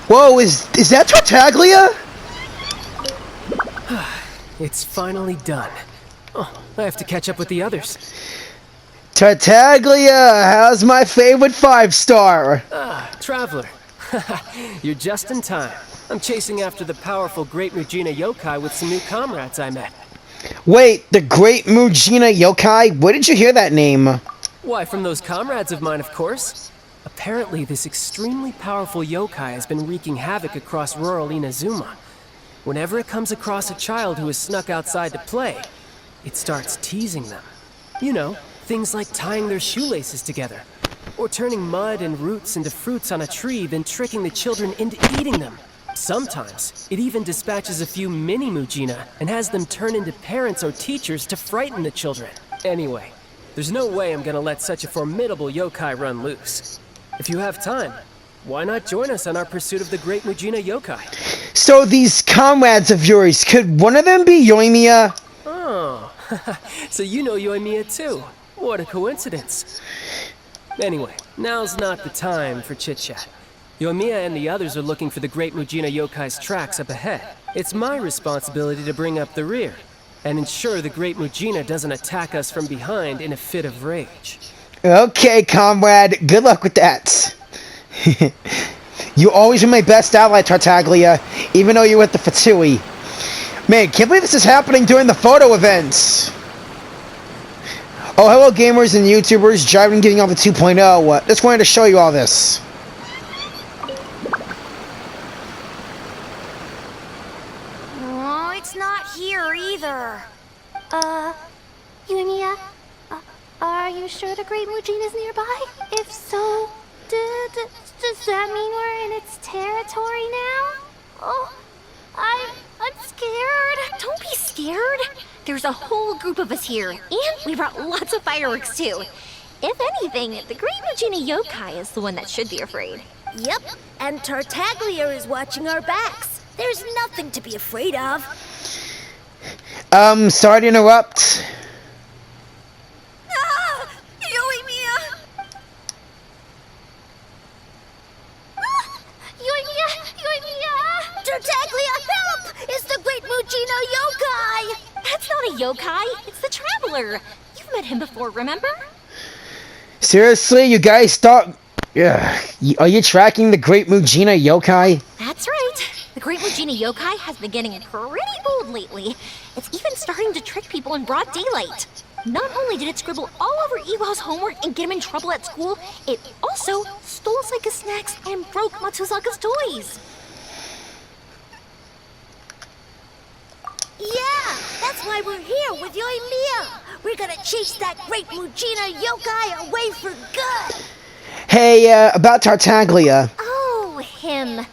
Whoa, is that Tartaglia? It's finally done. Oh, I have to catch up with the others. Tartaglia, how's my favorite 5-star? Ah, Traveler. You're just in time. I'm chasing after the powerful Great Mujina Yokai with some new comrades I met. Wait, the Great Mujina Yokai? Where did you hear that name? Why, from those comrades of mine, of course. Apparently, this extremely powerful yokai has been wreaking havoc across rural Inazuma. Whenever it comes across a child who has snuck outside to play, it starts teasing them. You know, things like tying their shoelaces together, or turning mud and roots into fruits on a tree, then tricking the children into eating them. Sometimes, it even dispatches a few mini Mujina and has them turn into parents or teachers to frighten the children. Anyway, there's no way I'm gonna let such a formidable yokai run loose. If you have time, why not join us on our pursuit of the Great Mujina Yokai? So these comrades of yours, could one of them be Yoimiya? Oh, so you know Yoimiya too. What a coincidence. Anyway, now's not the time for chit-chat. Yoimiya and the others are looking for the Great Mujina Yokai's tracks up ahead. It's my responsibility to bring up the rear, and ensure the Great Mujina doesn't attack us from behind in a fit of rage. Okay, comrade, good luck with that. You always been my best ally, Tartaglia, even though you're with the Fatui. Man, can't believe this is happening during the photo events. Oh, hello gamers and YouTubers, Jiren getting on the 2.0. Just wanted to show you all this. Oh, it's not here either. Yoimiya, are you sure the Great Mujina is nearby? If so, does that mean we're in its territory now? Oh, I'm scared. Don't be scared. There's a whole group of us here, and we brought lots of fireworks too. If anything, the Great Mujina Yokai is the one that should be afraid. Yep, and Tartaglia is watching our backs. There's nothing to be afraid of. Sorry to interrupt. Ah! Yoimiya! Ah! Yoimiya! Tartaglia, help! It's the Great Mujina Yokai! That's not a yokai, it's the Traveler. You've met him before, remember? Seriously, you guys thought... Yeah, are you tracking the Great Mujina Yokai? That's right. The Great Mujina Yokai has been getting pretty bold lately. It's even starting to trick people in broad daylight. Not only did it scribble all over Iwao's homework and get him in trouble at school, it also stole Saika's snacks and broke Matsuzaka's toys. Yeah, that's why we're here with Yoimiya. We're gonna chase that Great Mujina Yokai away for good. Hey, about Tartaglia. Oh, him.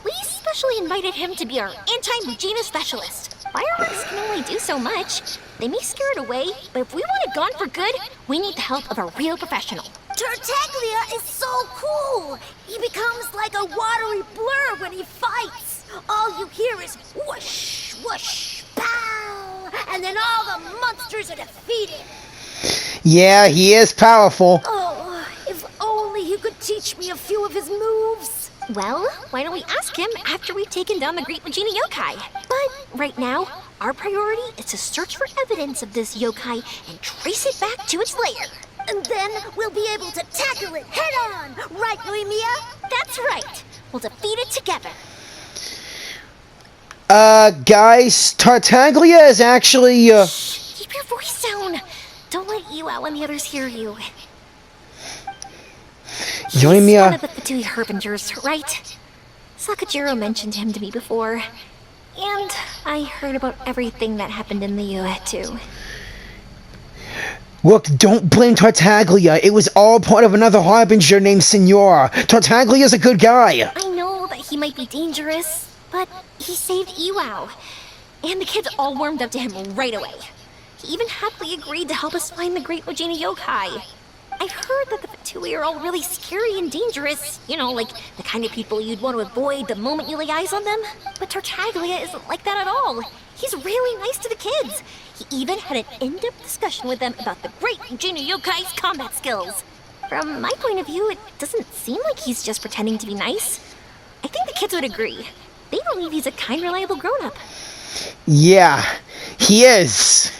We specially invited him to be our anti-Mujina specialist. Fireworks can only do so much. They may scare it away, but if we want it gone for good, we need the help of a real professional. Tartaglia is so cool. He becomes like a watery blur when he fights. All you hear is whoosh, whoosh, pow, and then all the monsters are defeated. Yeah, he is powerful. Oh, if only he could teach me a few of his moves. Well, why don't we ask him after we've taken down the Great Mujina Yokai? But right now, our priority is to search for evidence of this yokai and trace it back to its lair. And then we'll be able to tackle it head on, right, Yoimiya? That's right. We'll defeat it together. Guys, Tartaglia is actually, Shh, keep your voice down. Don't let Iwao and the others hear you. He's Yoimiya. one of the Fatui Harbingers, right? Sakajiro mentioned him to me before. And I heard about everything that happened in the UA too. Look, don't blame Tartaglia. It was all part of another harbinger named Senor. Tartaglia's a good guy. I know that he might be dangerous, but he saved Iwao. And the kids all warmed up to him right away. He even happily agreed to help us find the Great Mujina Yokai. I've heard that the Fatui are all really scary and dangerous. You know, like the kind of people you'd want to avoid the moment you lay eyes on them. But Tartaglia isn't like that at all. He's really nice to the kids. He even had an in-depth discussion with them about the Great Mujina Yokai's combat skills. From my point of view, it doesn't seem like he's just pretending to be nice. the kids would agree. They believe he's a kind, reliable grown-up. Yeah, he is.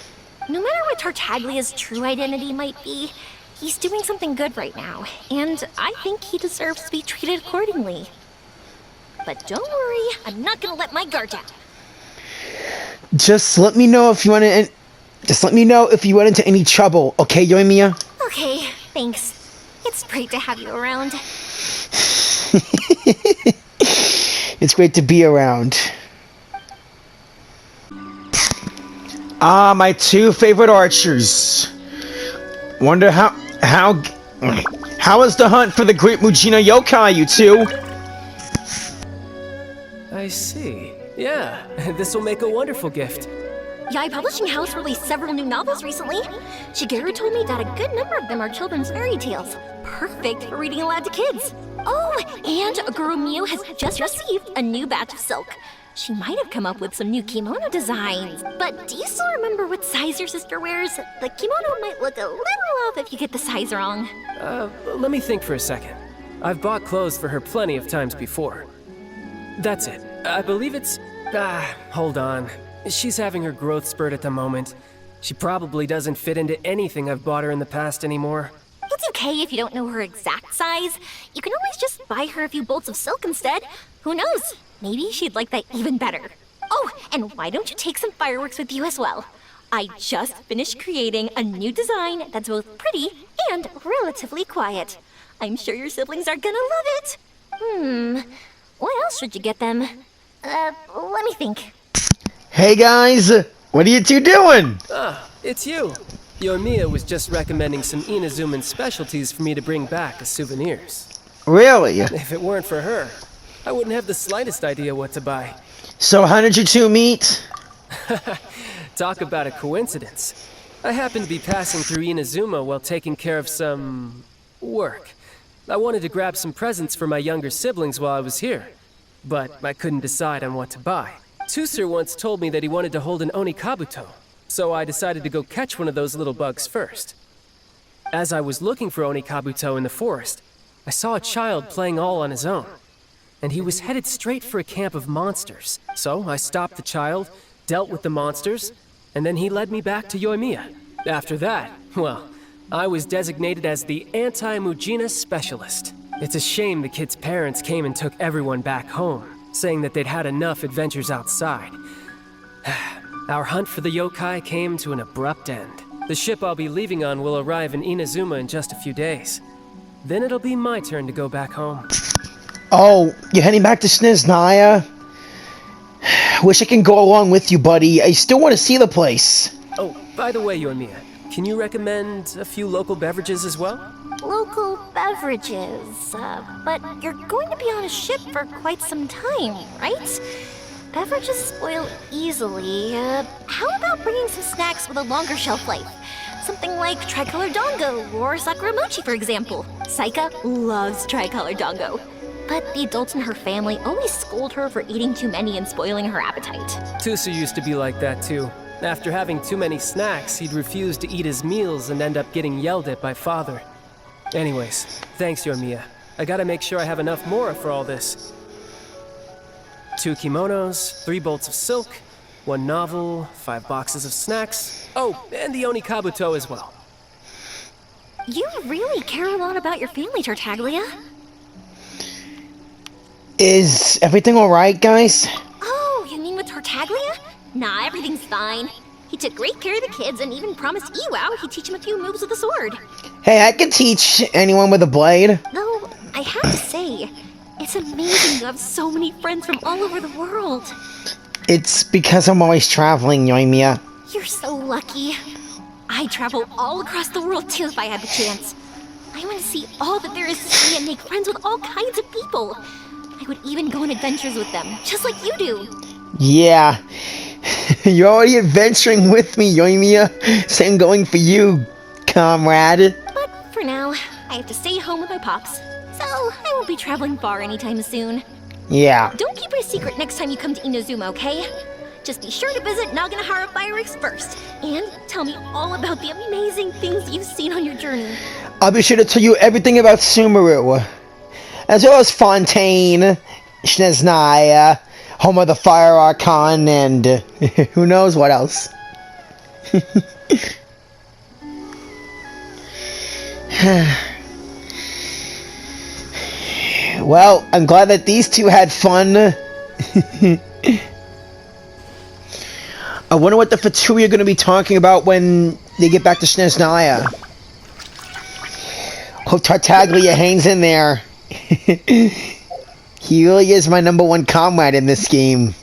No matter what Tartaglia's true identity might be, he's doing something good right now, and I think he deserves to be treated accordingly. But don't worry, I'm not gonna let my guard down. Just let me know if you want to. Just let me know if you run into any trouble, okay, Yoimiya? Okay, thanks. It's great to have you around. It's great to be around. Ah, my two favorite archers. Wonder how is the hunt for the great Mujina yokai, you two? I see. Yeah, this will make a wonderful gift. Yae Publishing House released several new novels recently. Shigeru told me that a good number of them are children's fairy tales. Perfect for reading aloud to kids. Oh, and Guru Miu has just received a new batch of silk. She might have come up with some new kimono designs. But do you still remember what size your sister wears? The kimono might look a little off if you get the size wrong. Let me think for a second. I've bought clothes for her plenty of times before. That's it. I believe it's... hold on. She's having her growth spurt at the moment. She probably doesn't fit into anything I've bought her in the past anymore. It's okay if you don't know her exact size. You can always just buy her a few bolts of silk instead. Who knows? Maybe she'd like that even better. Oh, and why don't you take some fireworks with you as well? I just finished creating a new design that's both pretty and relatively quiet. I'm sure your siblings are gonna love it. What else should you get them? Let me think. Hey guys, what are you two doing? Ah, it's you. Yoimiya was just recommending some Inazuman specialties for me to bring back as souvenirs. Really? If it weren't for her, I wouldn't have the slightest idea what to buy. So how did you two meet? Talk about a coincidence. I happened to be passing through Inazuma while taking care of some... work. I wanted to grab some presents for my younger siblings while I was here, but I couldn't decide on what to buy. Tusser once told me that he wanted to hold an Onikabuto, so I decided to go catch one of those little bugs first. As I was looking for Onikabuto in the forest, I saw a child playing all on his own, and he was headed straight for a camp of monsters. So I stopped the child, dealt with the monsters, and then he led me back to Yoimiya. After that, well, I was designated as the anti-Mujina specialist. It's a shame the kid's parents came and took everyone back home, saying that they'd had enough adventures outside. Our hunt for the yokai came to an abrupt end. The ship I'll be leaving on will arrive in Inazuma in just a few days. Then it'll be my turn to go back home. Oh, you're heading back to Snezhnaya? Wish I can go along with you, buddy. I still want to see the place. Oh, by the way, Yoimiya, can you recommend a few local beverages as well? Local beverages, but you're going to be on a ship for quite some time, right? Beverages spoil easily. How about bringing some snacks with a longer shelf life? Something like tricolor dango or sakura mochi, for example. Saika loves tricolor dango. But the adults in her family always scold her for eating too many and spoiling her appetite. Tusu used to be like that too. After having too many snacks, he'd refuse to eat his meals and end up getting yelled at by father. Anyways, thanks, Yoimiya. I gotta make sure I have enough mora for all this. 2 kimonos, 3 bolts of silk, 1 novel, 5 boxes of snacks. Oh, and the Onikabuto as well. You really care a lot about your family, Tartaglia. Is everything alright, guys? Oh, you mean with Tartaglia? Nah, everything's fine. He took great care of the kids and even promised Iwao he'd teach him a few moves with the sword. Hey, I can teach anyone with a blade. Though, I have to say, it's amazing you have so many friends from all over the world. It's because I'm always traveling, Yoimiya. You're so lucky. I'd travel all across the world too if I had the chance. I want to see all that there is to see and make friends with all kinds of people. I would even go on adventures with them, just like you do. Yeah. You're already adventuring with me, Yoimiya. Same going for you, comrade. But for now, I have to stay home with my pops. So I won't be traveling far anytime soon. Yeah. Don't keep it a secret next time you come to Inazuma, okay? Just be sure to visit Naganohara Fireworks first. And tell me all about the amazing things you've seen on your journey. I'll be sure to tell you everything about Sumeru. As well as Fontaine Snezhnaya, home of the Fire Archon, and who knows what else. Well, I'm glad that these two had fun. I wonder what the Fatui are going to be talking about when they get back to Snezhnaya. Hope Tartaglia hangs in there. He really is my #1 comrade in this game.